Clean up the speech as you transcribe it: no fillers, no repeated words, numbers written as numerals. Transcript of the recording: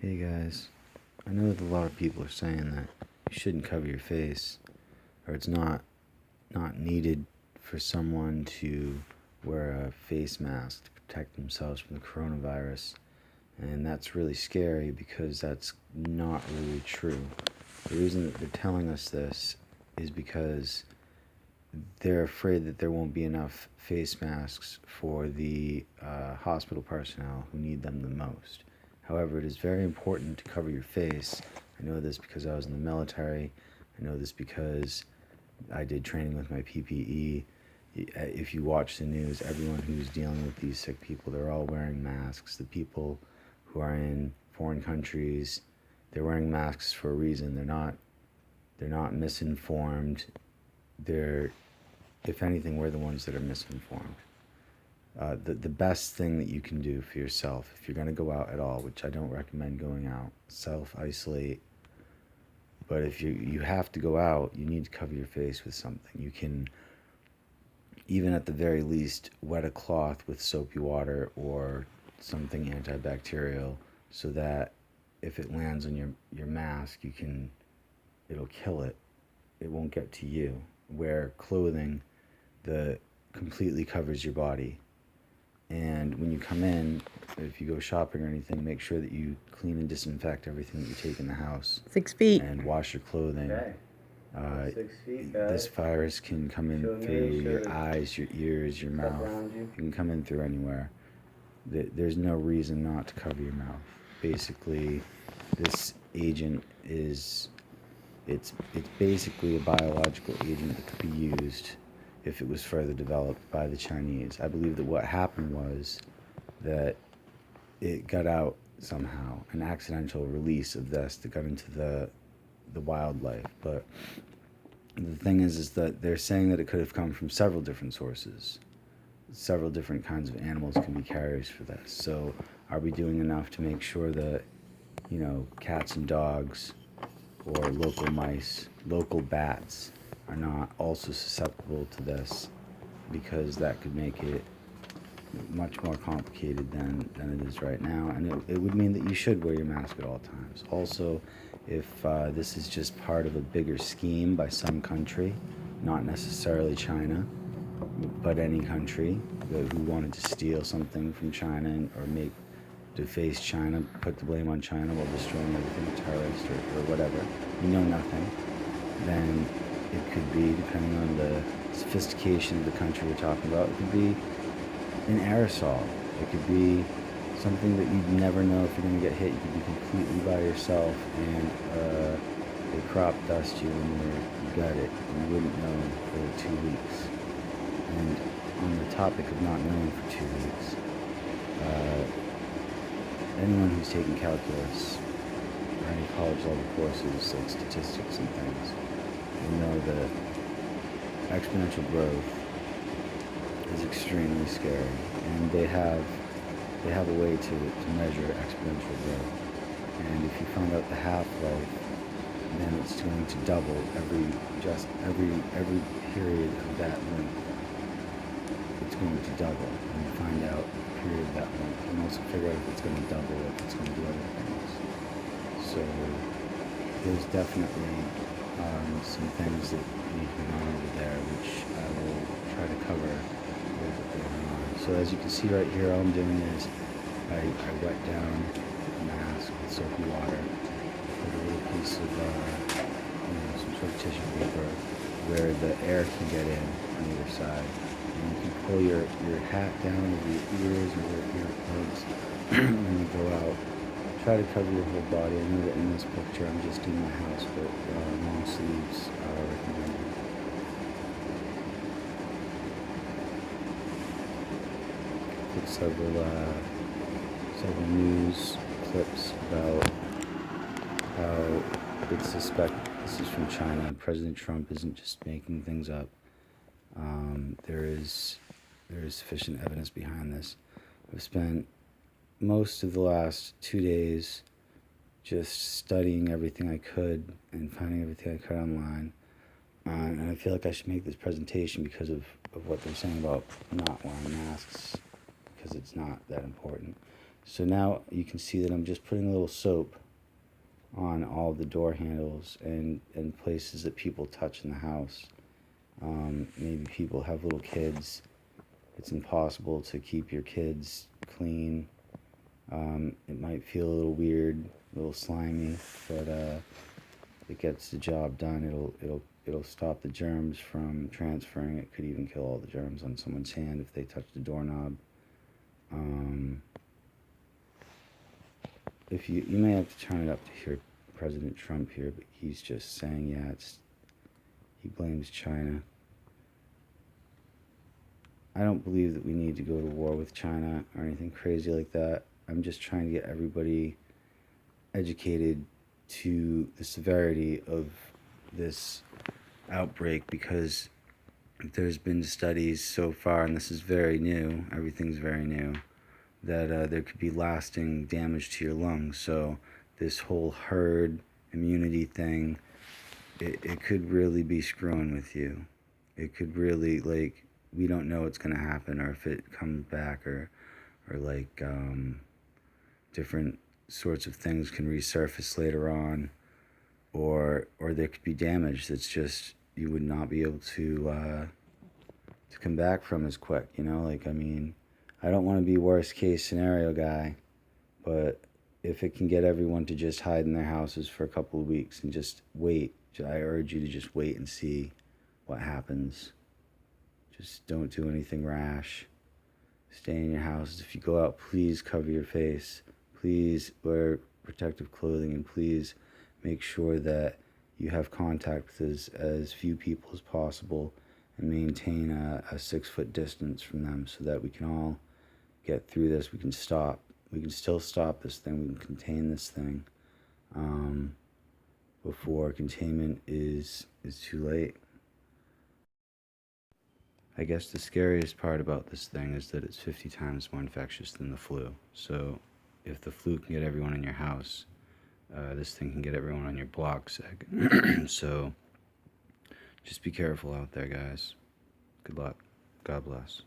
Hey guys, I know that a lot of people are saying that you shouldn't cover your face, or it's not needed for someone to wear a face mask to protect themselves from the coronavirus, and that's really scary because that's not really true. The reason that they're telling us this is because they're afraid that there won't be enough face masks for the hospital personnel who need them the most. However, it is very important to cover your face. I know this because I was in the military. I know this because I did training with my PPE. If you watch the news, everyone who's dealing with these sick people, they're all wearing masks. The people who are in foreign countries, they're wearing masks for a reason. They're not misinformed. If anything, we're the ones that are misinformed. The best thing that you can do for yourself, if you're going to go out at all, which I don't recommend going out, self-isolate. But if you have to go out, you need to cover your face with something. You can, even at the very least, wet a cloth with soapy water or something antibacterial so that if it lands on your mask, it'll kill it. It won't get to you. Wear clothing that completely covers your body. And when you come in, if you go shopping or anything, make sure that you clean and disinfect everything that you take in the house. 6 feet. And wash your clothing. Okay. 6 feet, guys. This virus can come in through your eyes, your ears, your mouth. It can come in through anywhere. There's no reason not to cover your mouth. Basically, this agent it's basically a biological agent that could be used if it was further developed by the Chinese. I believe that what happened was that it got out somehow, an accidental release of this that got into the wildlife. But the thing is that they're saying that it could have come from several different sources. Several different kinds of animals can be carriers for this. So are we doing enough to make sure that, cats and dogs or local mice, local bats are not also susceptible to this, because that could make it much more complicated than it is right now, and it would mean that you should wear your mask at all times. Also, if this is just part of a bigger scheme by some country, not necessarily China, but any country who wanted to steal something from China or deface China, put the blame on China while destroying everything, terrorist or whatever, we know nothing, then it could be, depending on the sophistication of the country we're talking about, it could be an aerosol. It could be something that you'd never know if you're going to get hit. You could be completely by yourself and they crop dust you and you got it. You wouldn't know for 2 weeks. And on the topic of not knowing for 2 weeks, anyone who's taken calculus or any college level courses like statistics and things, you know that exponential growth is extremely scary, and they have a way to measure exponential growth. And if you find out the half-life, then it's going to double every period of that length. It's going to double, and you find out the period of that length, and also figure out if it's going to double, if it's going to do other things. So there's definitely some things that need to be on over there, which I will try to cover a little bit later on. So as you can see right here, all I'm doing is I wet down the mask with soapy water, put a little piece of some sort of tissue paper where the air can get in on either side. And you can pull your hat down over your ears or your earplugs when you go out. Try to cover your whole body. I know that in this picture I'm just in my house, but long sleeves are recommended. Put several news clips about how it's suspected this is from China. President Trump isn't just making things up. There is sufficient evidence behind this. I've spent most of the last 2 days just studying everything I could and finding everything I could online. And I feel like I should make this presentation because of what they're saying about not wearing masks, because it's not that important. So now you can see that I'm just putting a little soap on all the door handles and places that people touch in the house. Maybe people have little kids. It's impossible to keep your kids clean. It might feel a little weird, a little slimy, but it gets the job done. It'll stop the germs from transferring. It could even kill all the germs on someone's hand if they touch the doorknob. If you may have to turn it up to hear President Trump here, but he's just saying, yeah, he blames China. I don't believe that we need to go to war with China or anything crazy like that. I'm just trying to get everybody educated to the severity of this outbreak, because there's been studies so far, and this is very new, everything's very new, that there could be lasting damage to your lungs. So this whole herd immunity thing, it could really be screwing with you. It could really, like, we don't know what's going to happen, or if it comes back, or like different sorts of things can resurface later on, or there could be damage that's just you would not be able to come back from as quick. You know, like, I mean, I don't want to be worst case scenario guy, but if it can get everyone to just hide in their houses for a couple of weeks and just wait, I urge you to just wait and see what happens. Just don't do anything rash. Stay in your houses. If you go out, please cover your face. Please wear protective clothing, and please make sure that you have contact with as few people as possible, and maintain a 6-foot distance from them, so that we can all get through this. We can still stop this thing. We can contain this thing before containment is too late. I guess the scariest part about this thing is that it's 50 times more infectious than the flu. So if the flu can get everyone in your house, this thing can get everyone on your block sick. So just be careful out there, guys. Good luck. God bless.